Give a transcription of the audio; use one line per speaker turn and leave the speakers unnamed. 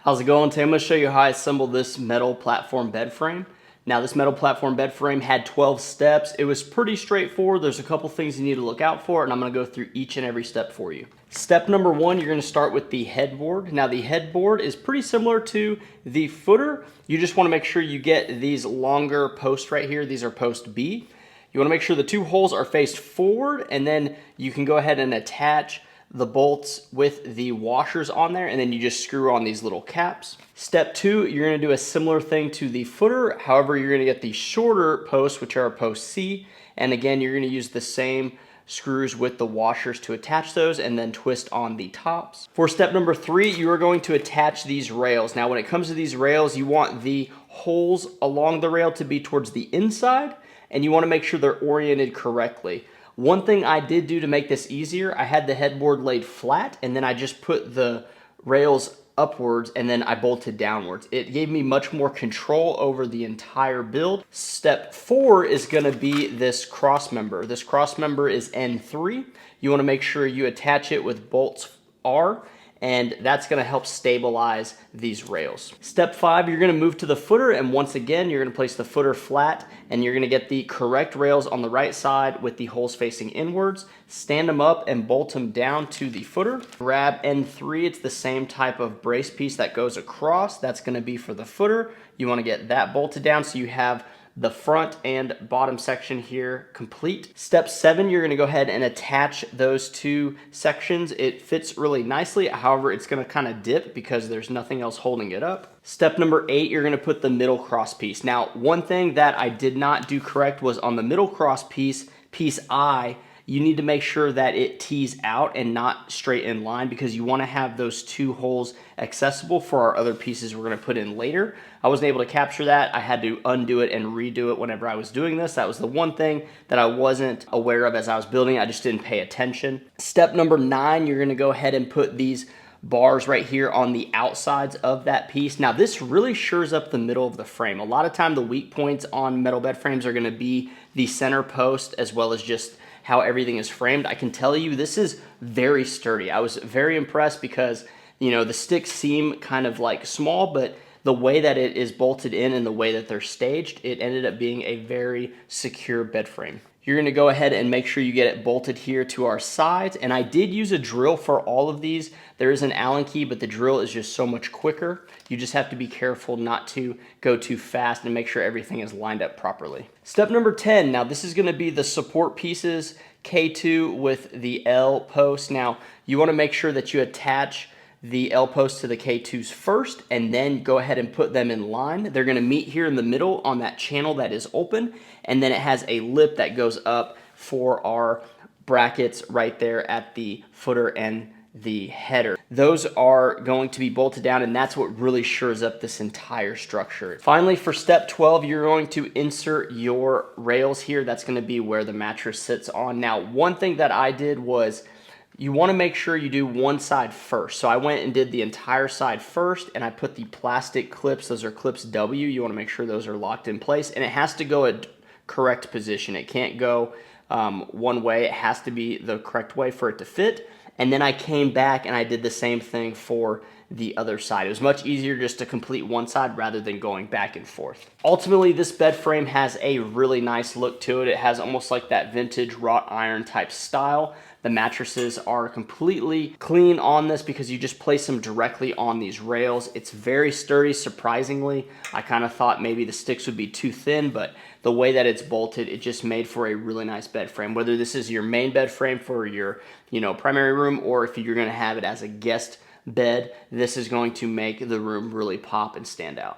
How's it going? Today I'm going to show you how I assembled this metal platform bed frame. Now this metal platform bed frame had 12 steps. It was pretty straightforward. There's a couple things you need to look out for, and I'm going to go through each and every step for you. Step number one, you're going to start with the headboard. Now the headboard is pretty similar to the footer. You just want to make sure you get these longer posts right here. These are post B. You want to make sure the two holes are faced forward, and then you can go ahead and attach the bolts with the washers on there, and then you just screw on these little caps. Step two, you're going to do a similar thing to the footer. However, you're going to get the shorter posts, which are post C, and again, you're going to use the same screws with the washers to attach those and then twist on the tops. For step number three, you are going to attach these rails. Now, when it comes to these rails, you want the holes along the rail to be towards the inside, and you want to make sure they're oriented correctly. One thing I did do to make this easier, I had the headboard laid flat, and then I just put the rails upwards, and then I bolted downwards. It gave me much more control over the entire build. Step four is going to be this cross member. This cross member is N3. You want to make sure you attach it with bolts R, and that's going to help stabilize these rails. Step five, you're going to move to the footer, and once again, you're going to place the footer flat, and you're going to get the correct rails on the right side with the holes facing inwards, stand them up and bolt them down to the footer. Grab N3, it's the same type of brace piece that goes across. That's going to be for the footer. You want to get that bolted down so you have the front and bottom section here complete. Step seven, you're gonna go ahead and attach those two sections. It fits really nicely. However, it's gonna kind of dip because there's nothing else holding it up. Step number eight, you're gonna put the middle cross piece. Now, one thing that I did not do correct was on the middle cross piece, piece I, you need to make sure that it tees out and not straight in line because you want to have those two holes accessible for our other pieces we're going to put in later. I wasn't able to capture that. I had to undo it and redo it whenever I was doing this. That was the one thing that I wasn't aware of as I was building. I just didn't pay attention. Step number nine, you're going to go ahead and put these bars right here on the outsides of that piece. Now this really shores up the middle of the frame. A lot of time the weak points on metal bed frames are going to be the center post as well as just how everything is framed. I can tell you this is very sturdy. I was very impressed because, you know, the sticks seem kind of like small, but the way that it is bolted in and the way that they're staged, it ended up being a very secure bed frame. You're gonna go ahead and make sure you get it bolted here to our sides. And I did use a drill for all of these. There is an Allen key, but the drill is just so much quicker. You just have to be careful not to go too fast and make sure everything is lined up properly. Step number 10, now this is gonna be the support pieces, K2 with the L post. Now, you wanna make sure that you attach the L post to the K2s first, and then go ahead and put them in line. They're gonna meet here in the middle on that channel that is open, and then it has a lip that goes up for our brackets right there at the footer and the header. Those are going to be bolted down, and that's what really shores up this entire structure. Finally, for step 12, you're going to insert your rails here. That's gonna be where the mattress sits on. Now, one thing that I did was you want to make sure you do one side first. So I went and did the entire side first, and I put the plastic clips. Those are clips W. You want to make sure those are locked in place, and it has to go a correct position. It can't go one way. It has to be the correct way for it to fit. And then I came back and I did the same thing for the other side. It was much easier just to complete one side rather than going back and forth. Ultimately, this bed frame has a really nice look to it. It has almost like that vintage wrought iron type style. The mattresses are completely clean on this because you just place them directly on these rails. It's very sturdy, surprisingly. I kind of thought maybe the sticks would be too thin, but the way that it's bolted, it just made for a really nice bed frame. Whether this is your main bed frame for your, primary room, or if you're gonna have it as a guest bed, this is going to make the room really pop and stand out.